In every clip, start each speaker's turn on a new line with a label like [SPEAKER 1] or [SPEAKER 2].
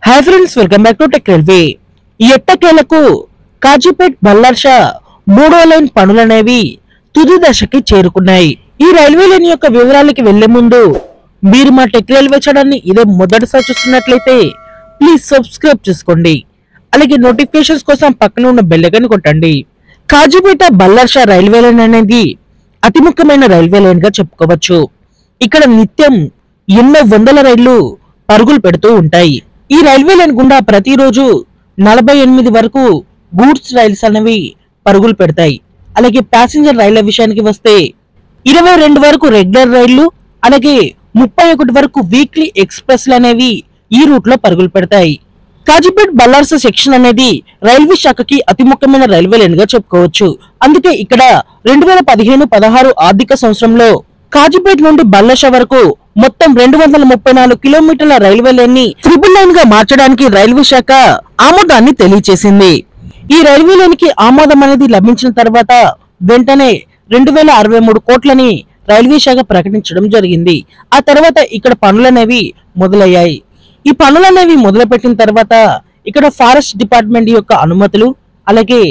[SPEAKER 1] Hi friends, welcome back to tech railway. ఈ ఎట్టకేలకు కాజీపేట్ బల్లార్షా మూడో లైన్ పనులనేవి తుది దశకి చేరుకున్నాయి. ఈ రైల్వే లైన్ యొక్క వివరాలకి వెళ్లే ముందు మీరు మా టెక్ రైల్వే ఛానల్ ని ఇదే మొదటిసారి చూస్తున్నట్లయితే ప్లీజ్ సబ్స్క్రైబ్ చేసుకోండి. అలాగే నోటిఫికేషన్స్ కోసం పక్కన ఉన్న బెల్ ఐకాన్ కొట్టండి. కాజీపేట బల్లార్షా రైల్వే లైన్ అనేది అతి ముఖ్యమైన రైల్వే లైన్ గా చెప్పుకోవచ్చు. ఇక్కడ నిత్యం ఎన్నో వందల రైళ్లు పరుగులు పెడుతూ ఉంటాయి. ఈ రైల్వే లైన్ గుండా ప్రతిరోజు 48 వరకు గూడ్స్ రైల్స్ అనేవి పరుగులు పెడతాయి. అలాగే ప్యాసింజర్ రైళ్ల విషయానికి వస్తే 22 వరకు రెగ్యులర్ రైళ్లు, అలాగే 31 వరకు వీక్లీ ఎక్స్ప్రెస్లు అనేవి ఈ రూట్ లో పరుగులు పెడతాయి. కాజీపేట్ బల్లార్షా సెక్షన్ అనేది రైల్వే శాఖకి అతి ముఖ్యమైన రైల్వే లైన్ గా చెప్పుకోవచ్చు. అందుకే ఇక్కడ 2015-16 ఆర్థిక సంవత్సరంలో కాజీపేట్ నుండి బల్లార్షా వరకు మొత్తం 234 కిలోమీటర్ల రైల్వే లైన్ ని ట్రిపుల్ లైన్ గా మార్చడానికి రైల్వే శాఖ ఆమోదాన్ని తెలియజేసింది. ఈ రైల్వే లైన్ కి ఆమోదం అనేది లభించిన తర్వాత వెంటనే 2063 కోట్లని రైల్వే శాఖ ప్రకటించడం జరిగింది. ఆ తర్వాత ఇక్కడ పనులనేవి మొదలయ్యాయి. ఈ పనులనేవి మొదలుపెట్టిన తర్వాత ఇక్కడ ఫారెస్ట్ డిపార్ట్మెంట్ యొక్క అనుమతులు, అలాగే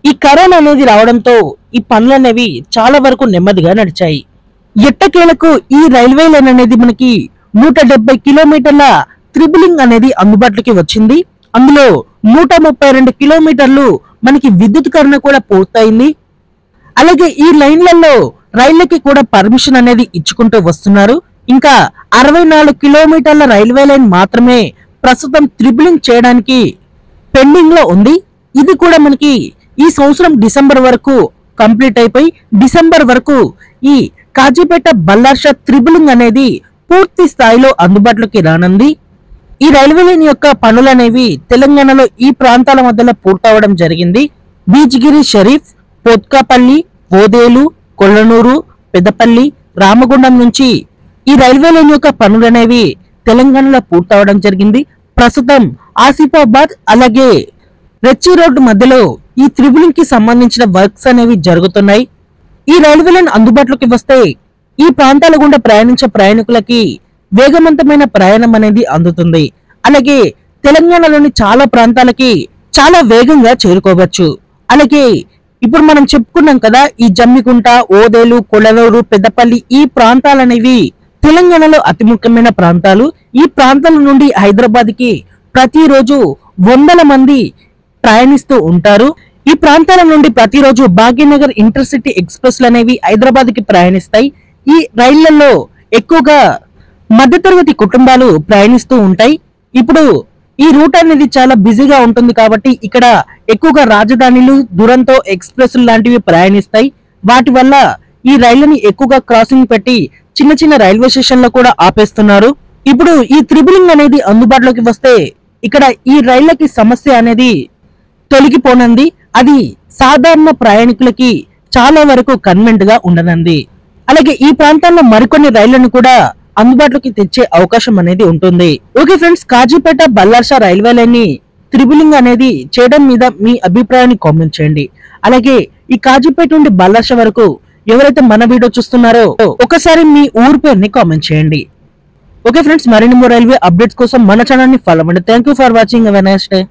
[SPEAKER 1] ఈ కరోనా అనేది రావడంతో ఈ పనులనేవి చాలా వరకు నెమ్మదిగా నడిచాయి. ఎట్టకేలకు ఈ రైల్వే లైన్ అనేది మనకి 170 కిలోమీటర్ల త్రిబులింగ్ అనేది అందుబాటులోకి వచ్చింది. అందులో 132 కిలోమీటర్లు మనకి విద్యుతీకరణ కూడా పూర్తయింది. అలాగే ఈ లైన్లలో రైళ్లకి కూడా పర్మిషన్ అనేది ఇచ్చుకుంటూ వస్తున్నారు. ఇంకా 64 కిలోమీటర్ల రైల్వే లైన్ మాత్రమే ప్రస్తుతం త్రిబులింగ్ చేయడానికి పెండింగ్ లో ఉంది. ఇది కూడా మనకి ఈ సంవత్సరం డిసెంబర్ వరకు కంప్లీట్ అయిపోయి డిసెంబర్ వరకు ఈ కాజీపేట బల్లార్షా త్రిబులింగ్ అనేది పూర్తి స్థాయిలో అందుబాటులోకి రానుంది. ఈ రైల్వే లైన్ యొక్క పనులనేవి తెలంగాణలో ఈ ప్రాంతాల మధ్యలో పూర్తవడం జరిగింది. బీజ్గిరి షరీఫ్, పోత్కాపల్లి, ఓదేలు, కొల్లనూరు, పెద్దపల్లి, రామగుండం నుంచి ఈ రైల్వే లైన్ యొక్క పనులనేవి తెలంగాణలో పూర్తవడం జరిగింది. ప్రస్తుతం ఆసిఫాబాద్ అలాగే రెచ్చి రోడ్డు మధ్యలో ఈ త్రిబులింగ్ కి సంబంధించిన వర్క్స్ అనేవి జరుగుతున్నాయి. ఈ రైల్వే లైన్ అందుబాటులోకి వస్తే ఈ ప్రాంతాల గుండా ప్రయాణించే ప్రయాణికులకి వేగవంతమైన ప్రయాణం అనేది అందుతుంది. అలాగే తెలంగాణలోని చాలా ప్రాంతాలకి చాలా వేగంగా చేరుకోవచ్చు. అలాగే ఇప్పుడు మనం చెప్పుకున్నాం కదా, ఈ జమ్మికుంట, ఓదేలు, కొల్లనూరు, పెద్దపల్లి ఈ ప్రాంతాలనేవి తెలంగాణలో అతి ముఖ్యమైన ప్రాంతాలు. ఈ ప్రాంతాల నుండి హైదరాబాద్ కి ప్రతిరోజు వందల మంది ప్రయాణిస్తూ ఉంటారు. ఈ ప్రాంతాల నుండి ప్రతిరోజు భాగ్యనగర్ ఇంటర్సిటీ ఎక్స్ప్రెస్లు అనేవి హైదరాబాద్ కి ప్రయాణిస్తాయి. ఈ రైళ్లలో ఎక్కువగా మధ్యతరగతి కుటుంబాలు ప్రయాణిస్తూ ఉంటాయి. ఇప్పుడు ఈ రూట్ అనేది చాలా బిజీగా ఉంటుంది కాబట్టి ఇక్కడ ఎక్కువగా రాజధానిలు, దురంతో ఎక్స్ప్రెస్ లాంటివి ప్రయాణిస్తాయి. వాటి వల్ల ఈ రైళ్లని ఎక్కువగా క్రాసింగ్ పెట్టి చిన్న చిన్న రైల్వే స్టేషన్ లో కూడా ఆపేస్తున్నారు. ఇప్పుడు ఈ త్రిబులింగ్ అనేది అందుబాటులోకి వస్తే ఇక్కడ ఈ రైళ్లకి సమస్య అనేది తొలగిపోనుంది. అది సాధారణ ప్రయాణికులకి చాలా వరకు కన్వెంట్ గా ఉండనుంది. అలాగే ఈ ప్రాంతాల్లో మరికొన్ని రైళ్లను కూడా అందుబాటులోకి తెచ్చే అవకాశం అనేది ఉంటుంది. Okay friends, Kazipet Ballarshah railway line ని త్రిబులింగ్ అనేది చేయడం మీద మీ అభిప్రాయాన్ని కామెంట్ చేయండి. అలాగే ఈ కాజీపేట నుండి బల్లార్షా వరకు ఎవరైతే మన వీడియో చూస్తున్నారో ఒకసారి మీ ఊరు పేరుని కామెంట్ చేయండి. ఓకే ఫ్రెండ్స్, మరిన్ని రైల్వే అప్డేట్స్ కోసం మన ఛానల్ ని ఫాలో అవ్వండి. Thank you for watching. Have a nice day.